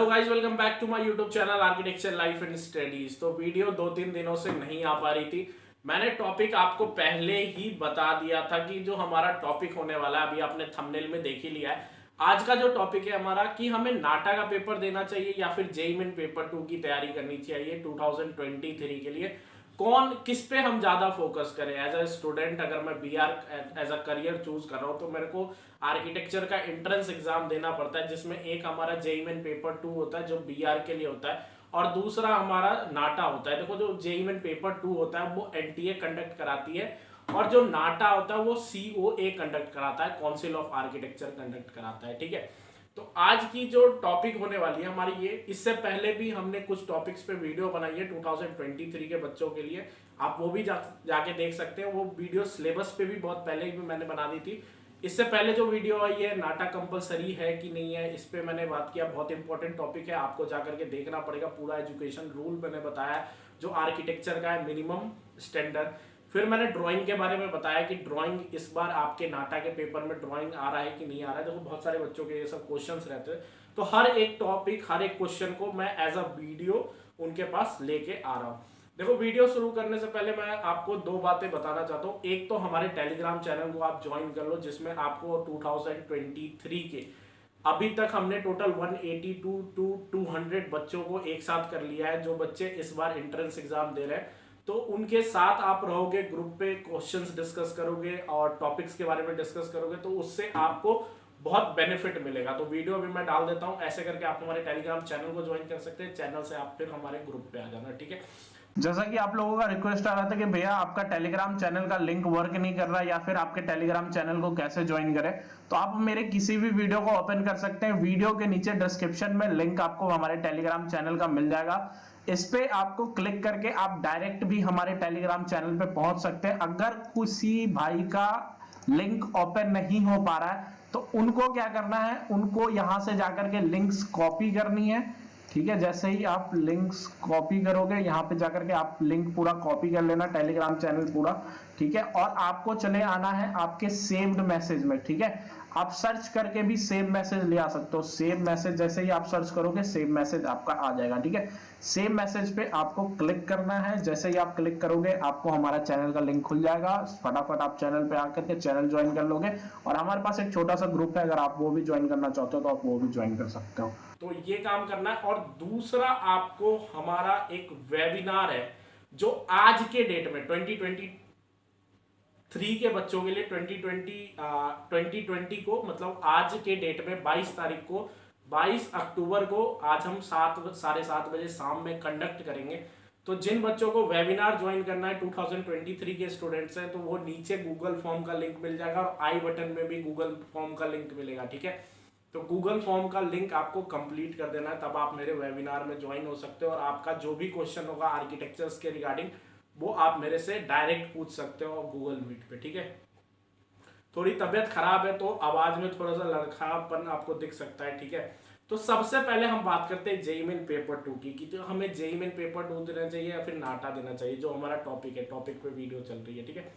Hello guys, welcome back to my YouTube channel architecture life and studies. तो video 2-3 दिनों से नहीं आ पा रही थी। मैंने टॉपिक आपको पहले ही बता दिया था कि जो हमारा टॉपिक होने वाला है, अभी आपने थंबनेल में देख ही लिया है। आज का जो टॉपिक है हमारा कि हमें नाटा का पेपर देना चाहिए या फिर जेईई मेन पेपर 2 की तैयारी करनी चाहिए 2023 के लिए। कौन किस पे हम ज्यादा फोकस करें एज अ स्टूडेंट। अगर मैं BR as a career choose कर रहा हूँ तो मेरे को आर्किटेक्चर का एंट्रेंस एग्जाम देना पड़ता है, जिसमें एक हमारा जेईई मेन पेपर 2 होता है जो बीआर के लिए होता है और दूसरा हमारा नाटा होता है। देखो, जो जेईई मेन पेपर 2 होता है वो एनटीए कंडक्ट कराती है और जो नाटा होता है वो सीओए कंडक्ट कराता है, काउंसिल ऑफ आर्किटेक्चर कंडक्ट कराता है। ठीक है, तो आज की जो टॉपिक होने वाली है हमारी ये, इससे पहले भी हमने कुछ टॉपिक्स पे वीडियो बनाई है 2023 के बच्चों के लिए। आप वो भी जाके देख सकते हैं। वो वीडियो सिलेबस पे भी बहुत पहले ही मैंने बना दी थी। इससे पहले जो वीडियो आई है नाटा कंपलसरी है कि नहीं है, इस पे मैंने बात किया। बहुत इंपॉर्टेंट टॉपिक है, आपको जाकर के देखना पड़ेगा। पूरा एजुकेशन रूल मैंने बताया जो आर्किटेक्चर का है, मिनिमम स्टैंडर्ड। फिर मैंने ड्राइंग के बारे में बताया कि ड्राइंग इस बार आपके नाटा के पेपर में ड्राइंग आ रहा है कि नहीं आ रहा है। देखो, बहुत सारे बच्चों के ये सब क्वेश्चंस रहते हैं, तो हर एक टॉपिक, हर एक क्वेश्चन को मैं एज अ वीडियो उनके पास लेके आ रहा हूँ। देखो, वीडियो शुरू करने से पहले मैं आपको दो बातें बताना चाहता हूँ। एक तो हमारे टेलीग्राम चैनल को आप ज्वाइन कर लो, जिसमें आपको 2023 के अभी तक हमने टोटल 182 टू 200 बच्चों को एक साथ कर लिया है। जो बच्चे इस बार एंट्रेंस एग्जाम दे रहे हैं, तो उनके साथ आप रहोगे, ग्रुप पे क्वेश्चंस डिस्कस करोगे और टॉपिक्स के बारे में डिस्कस करोगे, तो उससे आपको बहुत बेनिफिट मिलेगा। तो वीडियो भी मैं डाल देता हूँ, ऐसे करके आप हमारे टेलीग्राम चैनल को ज्वाइन कर सकते हैं। चैनल से आप फिर हमारे ग्रुप पे आ जाना। ठीक है, जैसा कि आप लोगों का रिक्वेस्ट आ रहा था कि भैया आपका टेलीग्राम चैनल का लिंक वर्क नहीं कर रहा या फिर आपके टेलीग्राम चैनल को कैसे ज्वाइन करें, तो आप मेरे किसी भी वीडियो को ओपन कर सकते हैं। वीडियो के नीचे डिस्क्रिप्शन में लिंक आपको हमारे टेलीग्राम चैनल का मिल जाएगा। इस पे आपको क्लिक करके आप डायरेक्ट भी हमारे टेलीग्राम चैनल पे पहुंच सकते हैं। अगर किसी भाई का लिंक ओपन नहीं हो पा रहा है तो उनको क्या करना है, उनको यहां से जाकर के लिंक्स कॉपी करनी है। ठीक है, जैसे ही आप लिंक्स कॉपी करोगे, यहाँ पे जाकर के आप लिंक पूरा कॉपी कर लेना, टेलीग्राम चैनल पूरा। ठीक है, और आपको चले आना है आपके सेव्ड मैसेज में। ठीक है, आप सर्च करके भी सेव मैसेज ले आ सकते हो। सेव मैसेज जैसे ही आप सर्च करोगे, सेव मैसेज आपका आ जाएगा। ठीक है, सेव मैसेज पे आपको क्लिक करना है। जैसे ही आप क्लिक करोगे, आपको हमारा चैनल का लिंक खुल जाएगा। फटाफट आप चैनल पे आकर के चैनल ज्वाइन कर लोगे और हमारे पास एक छोटा सा ग्रुप है, अगर आप वो भी ज्वाइन करना चाहते हो तो आप वो भी ज्वाइन कर सकते हो। तो ये काम करना है। और दूसरा, आपको हमारा एक वेबिनार है जो आज के डेट में 2023 के बच्चों के लिए 2020 को, मतलब आज के डेट में 22 तारीख को, 22 अक्टूबर को, आज हम 7 बजे शाम में कंडक्ट करेंगे। तो जिन बच्चों को वेबिनार ज्वाइन करना है 2023 के स्टूडेंट्स हैं, तो वो नीचे गूगल फॉर्म का लिंक मिल जाएगा और आई बटन में भी गूगल फॉर्म का लिंक मिलेगा। ठीक है, तो गूगल फॉर्म का लिंक आपको कंप्लीट कर देना है, तब आप मेरे वेबिनार में ज्वाइन हो सकते हो। और आपका जो भी क्वेश्चन होगा आर्किटेक्चर्स के रिगार्डिंग, वो आप मेरे से डायरेक्ट पूछ सकते हो गूगल मीट पे। ठीक है, थोड़ी तबीयत खराब है तो आवाज में थोड़ा सा लड़खापन आपको दिख सकता है। ठीक है, तो सबसे पहले हम बात करते हैं जेईई मेन पेपर 2 की, कि तो हमें जेईई मेन पेपर 2 देना चाहिए या फिर नाटा देना चाहिए, जो हमारा टॉपिक है। टॉपिक पे वीडियो चल रही है। ठीक है,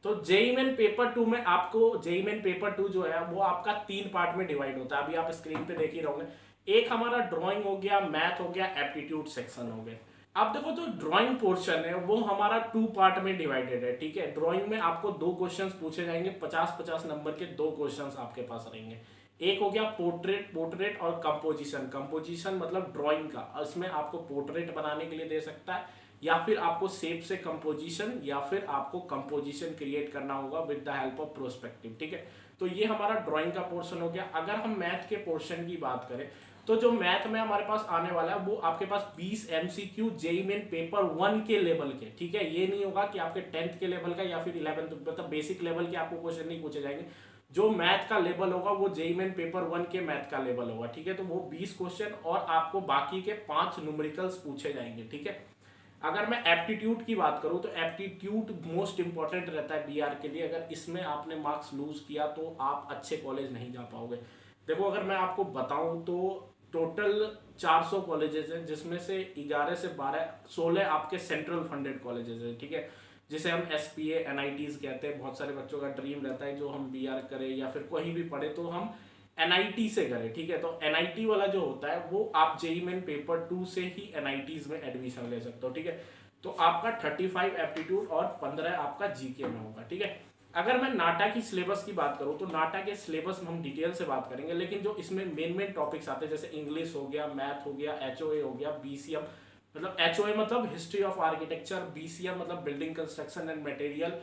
तो जेईई मेन पेपर 2 में आपको, जेईई मेन पेपर 2 जो है वो आपका 3 पार्ट में डिवाइड होता है। अभी आप स्क्रीन पे देख ही रहोगे। एक हमारा ड्राइंग हो गया, मैथ हो गया, एप्टीट्यूड सेक्शन हो गया। अब देखो, जो ड्राइंग पोर्शन है वो हमारा 2 पार्ट में डिवाइडेड है। ठीक है, ड्राइंग में आपको 2 क्वेश्चंस पूछे जाएंगे, 50-50 नंबर के 2 क्वेश्चंस आपके पास रहेंगे। एक हो गया पोर्ट्रेट, पोर्ट्रेट और कंपोजिशन। कंपोजिशन मतलब ड्राइंग का, इसमें आपको पोर्ट्रेट बनाने के लिए दे सकता है, या फिर आपको शेप से कंपोजिशन, या फिर आपको कंपोजिशन क्रिएट करना होगा with the help of prospective. ठीक है, तो ये हमारा ड्राइंग का पोर्शन हो गया। अगर हम मैथ के पोर्शन की बात करें, तो जो मैथ में हमारे पास आने वाला है वो आपके पास 20 एमसीक्यू जेईई मेन पेपर 1 के लेवल के। ठीक है, ये नहीं होगा कि आपके 10th के लेवल का या फिर 11th, मतलब बेसिक लेवल के आपको क्वेश्चन नहीं पूछे जाएंगे। जो मैथ का लेवल होगा वो जेईई मेन पेपर 1 के मैथ का लेवल होगा। ठीक है, तो वो 20 क्वेश्चन और आपको बाकी के 5 न्यूमेरिकल्स पूछे जाएंगे। ठीक है, अगर मैं एप्टीट्यूड की बात करूं तो एप्टीट्यूड मोस्ट इंपॉर्टेंट रहता है बीआर के लिए। अगर इसमें आपने मार्क्स लूज किया तो आप अच्छे कॉलेज नहीं जा पाओगे। देखो, अगर मैं आपको बताऊं तो टोटल 400 कॉलेजेस हैं, जिसमें से 11 से 12, 16 आपके सेंट्रल फंडेड कॉलेजेस हैं। ठीक है, जिसे हम SPA NITs कहते हैं। बहुत सारे बच्चों का ड्रीम रहता है जो हम बीआर करें या फिर कहीं भी पढ़े तो हम एनआईटी से करें, ठीक है। तो एनआईटी वाला जो होता है वो आप जेईई मेन पेपर 2 से ही एनआईटीज में एडमिशन ले सकते हो, ठीक है। तो आपका 35 एप्टीट्यूड और 15 आपका जीके में होगा, ठीक है। अगर मैं नाटा की सिलेबस की बात करूं तो नाटा के सिलेबस में हम डिटेल से बात करेंगे, लेकिन जो इसमें मेन टॉपिक्स आते हैं जैसे इंग्लिश हो गया, मैथ हो गया, एचओए हो गया, बीसीएम मतलब एचओए मतलब हिस्ट्री ऑफ आर्किटेक्चर, बीसीएम मतलब बिल्डिंग कंस्ट्रक्शन एंड मटेरियल,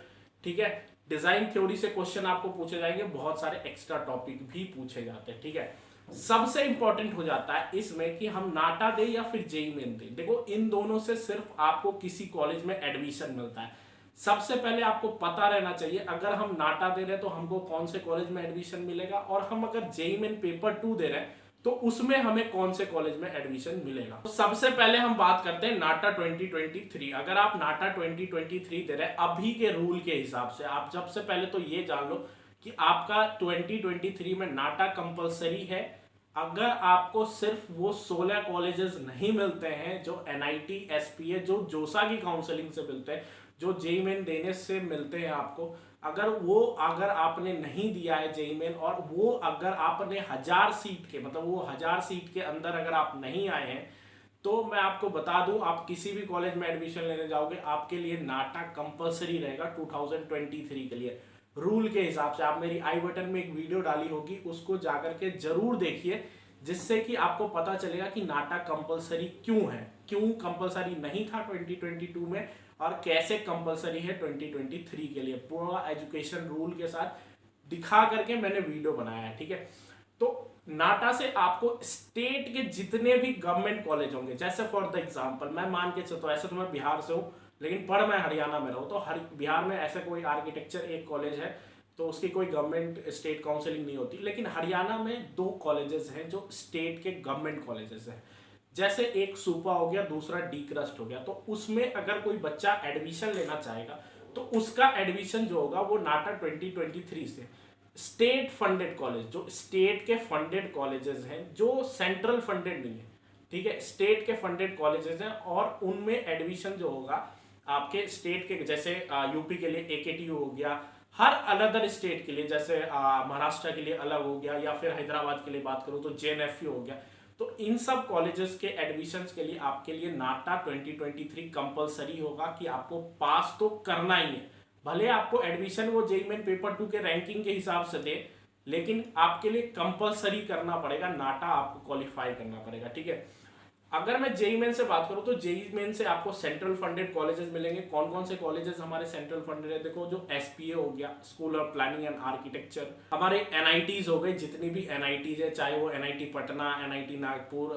ठीक है। डिजाइन थ्योरी से क्वेश्चन आपको पूछे जाएंगे, बहुत सारे एक्स्ट्रा टॉपिक भी पूछे जाते हैं, ठीक है। सबसे इंपॉर्टेंट हो जाता है इसमें कि हम नाटा दे या फिर जेईई मेन दे। देखो इन दोनों से सिर्फ आपको किसी कॉलेज में एडमिशन मिलता है। सबसे पहले आपको पता रहना चाहिए अगर हम नाटा दे रहे हैं तो हमको कौन से कॉलेज में एडमिशन मिलेगा, और हम अगर जेईई मेन पेपर 2 दे रहे हैं तो उसमें हमें कौन से कॉलेज में एडमिशन मिलेगा। तो सबसे पहले हम बात करते हैं नाटा 2023। अगर आप नाटा 2023 दे रहे हैं अभी के रूल के हिसाब से, आप सबसे पहले तो ये जान लो कि आपका 2023 में नाटा कंपलसरी है। अगर आपको सिर्फ वो 16 कॉलेजेस नहीं मिलते हैं जो एनआईटी, एसपीए, जो जोसा की काउंसलिंग से मिलते हैं, जो जेईई मेन देने से मिलते हैं आपको, अगर आपने नहीं दिया है जेईई मेन, और वो अगर आपने 1000 सीट के मतलब वो 1000 सीट के अंदर अगर आप नहीं आए हैं, तो मैं आपको बता दूं आप किसी भी कॉलेज में एडमिशन लेने जाओगे आपके लिए नाटा कंपलसरी रहेगा 2023 के लिए रूल के हिसाब से। आप मेरी आई बटन में एक वीडियो डाली होगी, उसको जाकर के जरूर देखिए, जिससे कि आपको पता चलेगा कि नाटा कंपलसरी क्यों है, क्यों कंपलसरी नहीं था 2022 में, और कैसे कंपलसरी है 2023 के लिए। पूरा एजुकेशन रूल के साथ दिखा करके मैंने वीडियो बनाया है, ठीक है। तो नाटा से आपको स्टेट के जितने भी गवर्नमेंट कॉलेज होंगे, जैसे फॉर द एग्जांपल मैं मान के चलता हूं, ऐसे तो मैं बिहार से हूँ लेकिन पढ़ मैं हरियाणा में रहूँ, तो बिहार में ऐसा कोई आर्किटेक्चर एक कॉलेज है तो उसकी कोई गवर्नमेंट स्टेट काउंसलिंग नहीं होती, लेकिन हरियाणा में 2 कॉलेजेस हैं जो स्टेट के गवर्नमेंट कॉलेजेस हैं। जैसे एक सुपा हो गया, दूसरा डी क्रस्ट हो गया। तो उसमें अगर कोई बच्चा एडमिशन लेना चाहेगा तो उसका एडमिशन जो होगा वो नाटा 2023 से स्टेट फंडेड कॉलेज, जो स्टेट के फंडेड कॉलेजेस हैं, जो सेंट्रल फंडेड नहीं है, ठीक है, स्टेट के फंडेड कॉलेजेस हैं, और उनमें एडमिशन जो होगा आपके स्टेट के, जैसे यूपी के लिए एकेटीयू हो गया, हर अदर स्टेट के लिए जैसे महाराष्ट्र के लिए अलग हो गया, या फिर हैदराबाद के लिए बात करूं तो जेएनएफयू हो गया। तो इन सब कॉलेजेस के एडमिशन्स के लिए आपके लिए नाटा 2023 कंपलसरी होगा कि आपको पास तो करना ही है। भले आपको एडमिशन वो जेईई मेन पेपर 2 के रैंकिंग के हिसाब से दे, लेकिन आपके लिए कंपलसरी करना पड़ेगा, नाटा आपको क्वालिफाई करना पड़ेगा, ठीक है। अगर मैं जेईई मेन से बात करूं तो जेईई मेन से आपको सेंट्रल फंडेड कॉलेजेस मिलेंगे। कौन कौन से कॉलेजेस हमारे सेंट्रल फंडेड है? देखो, जो एसपीए हो गया, school of planning and architecture, हमारे एनआईटीज हो गए, जितनी भी एनआईटीज है, चाहे वो NIT Patna, NIT Nagpur,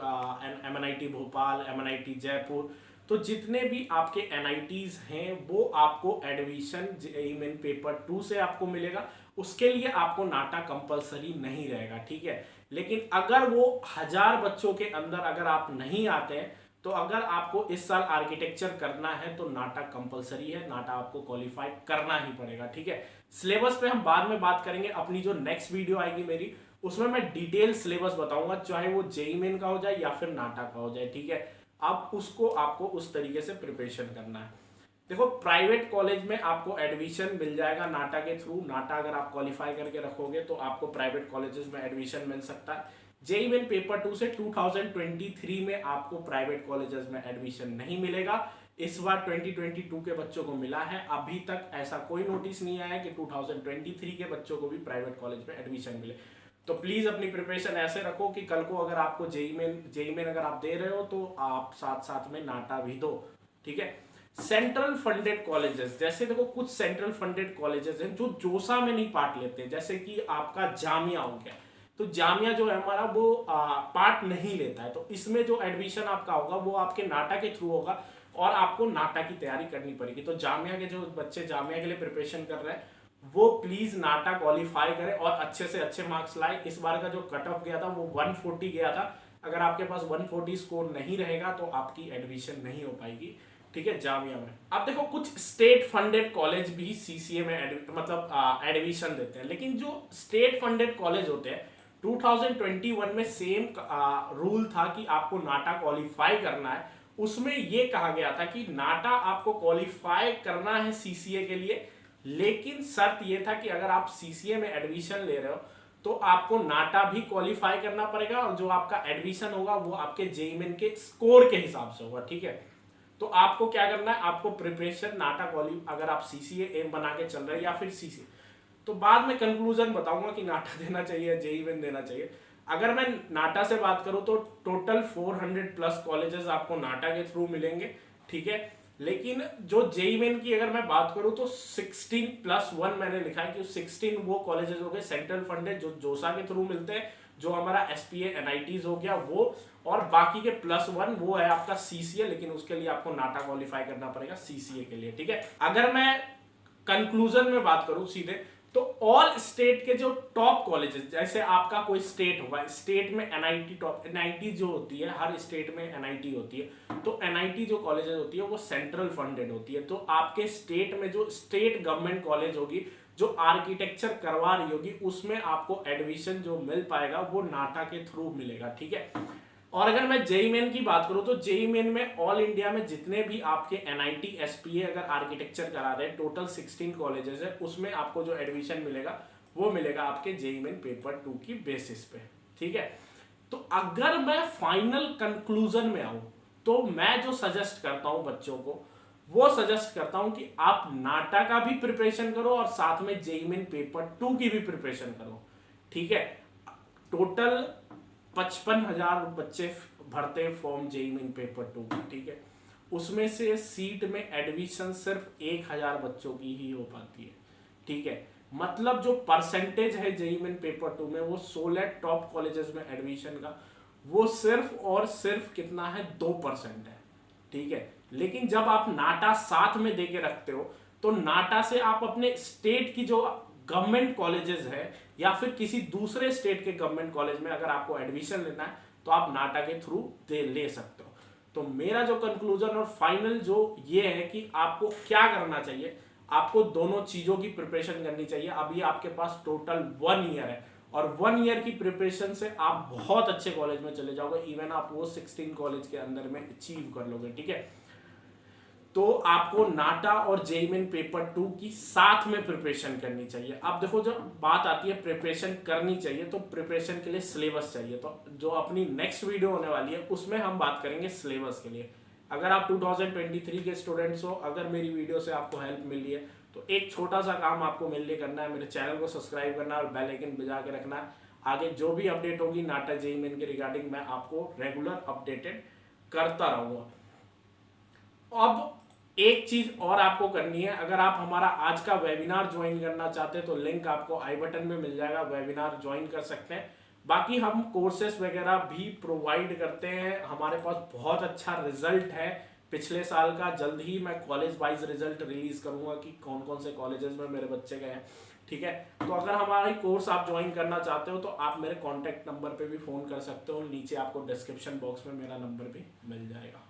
MNIT Bhopal, MNIT Jaipur, तो जितने भी आपके एनआईटीज हैं वो आपको एडमिशन जेईई मेन पेपर 2 से आपको मिलेगा। उसके लिए आपको नाटा कंपलसरी नहीं रहेगा, ठीक है। लेकिन अगर वो 1000 बच्चों के अंदर अगर आप नहीं आते हैं, तो अगर आपको इस साल आर्किटेक्चर करना है तो नाटा कंपलसरी है, नाटा आपको क्वालिफाई करना ही पड़ेगा, ठीक है। सिलेबस पे हम बाद में बात करेंगे, अपनी जो नेक्स्ट वीडियो आएगी मेरी, उसमें मैं डिटेल सिलेबस बताऊंगा, चाहे वो जेईई मेन का हो जाए या फिर नाटा का हो जाए, ठीक है। अब उसको आपको उस तरीके से प्रिपरेशन करना है। देखो, प्राइवेट कॉलेज में आपको एडमिशन मिल जाएगा नाटा के थ्रू। नाटा अगर आप क्वालिफाई करके रखोगे तो आपको प्राइवेट कॉलेजेस में एडमिशन मिल सकता है। जेईई मेन पेपर 2 से 2023 में आपको प्राइवेट कॉलेजेस में एडमिशन नहीं मिलेगा। इस बार 2022 के बच्चों को मिला है, अभी तक ऐसा कोई नोटिस नहीं आया कि 2023 के बच्चों को भी प्राइवेट कॉलेज में एडमिशन मिले। तो प्लीज अपनी प्रिपरेशन ऐसे रखो कि कल को अगर आपको जेईई मेन अगर आप दे रहे हो तो आप साथ साथ में नाटा भी दो, ठीक है। सेंट्रल फंडेड कॉलेजेस, जैसे देखो कुछ सेंट्रल फंडेड कॉलेजेस हैं जो जोसा में नहीं पार्ट लेते, जैसे कि आपका जामिया हो गया। तो जामिया जो है हमारा वो पार्ट नहीं लेता है, तो इसमें जो एडमिशन आपका होगा वो आपके नाटा के थ्रू होगा और आपको नाटा की तैयारी करनी पड़ेगी। तो जामिया के जो बच्चे जामिया के लिए प्रिपरेशन कर रहे हैं वो प्लीज नाटा क्वालिफाई करें और अच्छे से अच्छे मार्क्स लाए। इस बार का जो कट ऑफ गया था वो 140 गया था। अगर आपके पास 140 स्कोर नहीं रहेगा तो आपकी एडमिशन नहीं हो पाएगी, ठीक है, जामिया में। अब देखो, कुछ स्टेट फंडेड कॉलेज भी सीसीए में एडमिशन देते हैं, लेकिन जो स्टेट फंडेड कॉलेज होते हैं 2021 में सेम रूल था कि आपको नाटा क्वालिफाई करना है। उसमें यह कहा गया था कि नाटा आपको क्वालिफाई करना है सीसीए के लिए, लेकिन शर्त यह था कि अगर आप सीसीए में एडमिशन ले रहे हो तो आपको नाटा भी क्वालिफाई करना पड़ेगा और जो आपका एडमिशन होगा वो आपके जेईई मेन के स्कोर के हिसाब से होगा, ठीक है। तो आपको क्या करना है, आपको प्रिपरेशन नाटा क्वाली, अगर आप सीसीए एम बना के चल रहे हैं या फिर सीसीए, तो बाद में कंक्लूजन बताऊंगा कि नाटा देना चाहिए जेईई मेन देना चाहिए। अगर मैं नाटा से बात करूं तो टोटल 400 प्लस कॉलेजेस आपको नाटा के थ्रू मिलेंगे, ठीक है। लेकिन जो जेईई मेन की अगर मैं बात करूं तो 16+1 मैंने लिखा है कि 16 वो कॉलेजेस हो गए सेंट्रल फंडेड जो जोसा के थ्रू मिलते हैं, जो हमारा एसपीए एनआईटीज हो गया वो, और बाकी के +1 वो है आपका सीसीए, लेकिन उसके लिए आपको नाटा क्वालिफाई करना पड़ेगा सीसीए के लिए, ठीक है। अगर मैं कंक्लूजन में बात करूं सीधे, तो ऑल स्टेट के जो टॉप कॉलेजेस, जैसे आपका कोई स्टेट होगा, स्टेट में एनआईटी टॉप, एनआईटी जो होती है हर स्टेट में एनआईटी होती है, तो एनआईटी जो कॉलेजेस होती है वो सेंट्रल फंडेड होती है। तो आपके स्टेट में जो स्टेट गवर्नमेंट कॉलेज होगी जो आर्किटेक्चर करवा रही होगी, उसमें आपको एडमिशन जो मिल पाएगा वो नाटा के थ्रू मिलेगा, ठीक है। और अगर मैं जेईई मेन की बात करूं तो जेईई मेन में ऑल इंडिया में जितने भी आपके एनआईटी एसपीए अगर आर्किटेक्चर करा रहे हैं, टोटल 16 कॉलेजेस है, उसमें आपको जो एडमिशन मिलेगा वो मिलेगा आपके जेईई मेन पेपर 2 की बेसिस पे, ठीक है। तो अगर मैं फाइनल कंक्लूजन में आऊं तो मैं जो सजेस्ट करता हूं बच्चों को, वो सजेस्ट करता हूं कि आप नाटा का भी प्रिपरेशन करो और साथ में जेईई मेन पेपर 2 की भी प्रिपरेशन करो, ठीक है। टोटल 55,000 बच्चे भरते फॉर्म जेईई मेन पेपर 2 की, ठीक है। उसमें से सीट में एडमिशन सिर्फ 1,000 बच्चों की ही हो पाती है, ठीक है। मतलब जो परसेंटेज है जेईई मेन पेपर 2 में वो 16 टॉप कॉलेजेस में एडमिशन का, वो सिर्फ और सिर्फ कितना है, 2% है, ठीक है। लेकिन जब आप नाटा साथ में देके रखते हो तो नाटा से आप अपने स्टेट की जो गवर्नमेंट कॉलेजेस है या फिर किसी दूसरे स्टेट के गवर्नमेंट कॉलेज में अगर आपको एडमिशन लेना है तो आप नाटा के थ्रू ले सकते हो। तो मेरा जो कंक्लूजन और फाइनल जो ये है कि आपको क्या करना चाहिए, आपको दोनों चीजों की प्रिपरेशन करनी चाहिए। अभी आपके पास टोटल 1 ईयर है और 1 ईयर की प्रिपरेशन से आप बहुत अच्छे कॉलेज में चले जाओगे, इवन आप वो 16 कॉलेज के अंदर में अचीव कर लोगे, ठीक है। तो आपको नाटा और जेईई मेन पेपर 2 की साथ में प्रिपरेशन करनी चाहिए। अब देखो जब बात आती है प्रिपरेशन करनी चाहिए तो प्रिपरेशन के लिए सिलेबस चाहिए। तो जो अपनी नेक्स्ट वीडियो होने वाली है उसमें हम बात करेंगे सिलेबस के लिए। अगर आप 2023 के स्टूडेंट्स हो, अगर मेरी वीडियो से आपको हेल्प मिल रही है तो एक छोटा सा काम आपको मेरे लिए करना है, मेरे चैनल को सब्सक्राइब करना और बेल आइकन बजा के रखना है। आगे जो भी अपडेट होगी नाटा जेईई मेन के रिगार्डिंग मैं आपको रेगुलर अपडेटेड करता रहूँगा। अब एक चीज और आपको करनी है, अगर आप हमारा आज का वेबिनार ज्वाइन करना चाहते हैं तो लिंक आपको आई बटन में मिल जाएगा, वेबिनार ज्वाइन कर सकते हैं। बाकी हम कोर्सेस वगैरह भी प्रोवाइड करते हैं, हमारे पास बहुत अच्छा रिजल्ट है पिछले साल का। जल्द ही मैं कॉलेज वाइज रिजल्ट रिलीज करूंगा कि कौन कौन से कॉलेजेस में मेरे बच्चे गए हैं, ठीक है। तो अगर हमारी कोर्स आप ज्वाइन करना चाहते हो तो आप मेरे कॉन्टैक्ट नंबर पे भी फोन कर सकते हो, नीचे आपको डिस्क्रिप्शन बॉक्स में मेरा नंबर भी मिल जाएगा।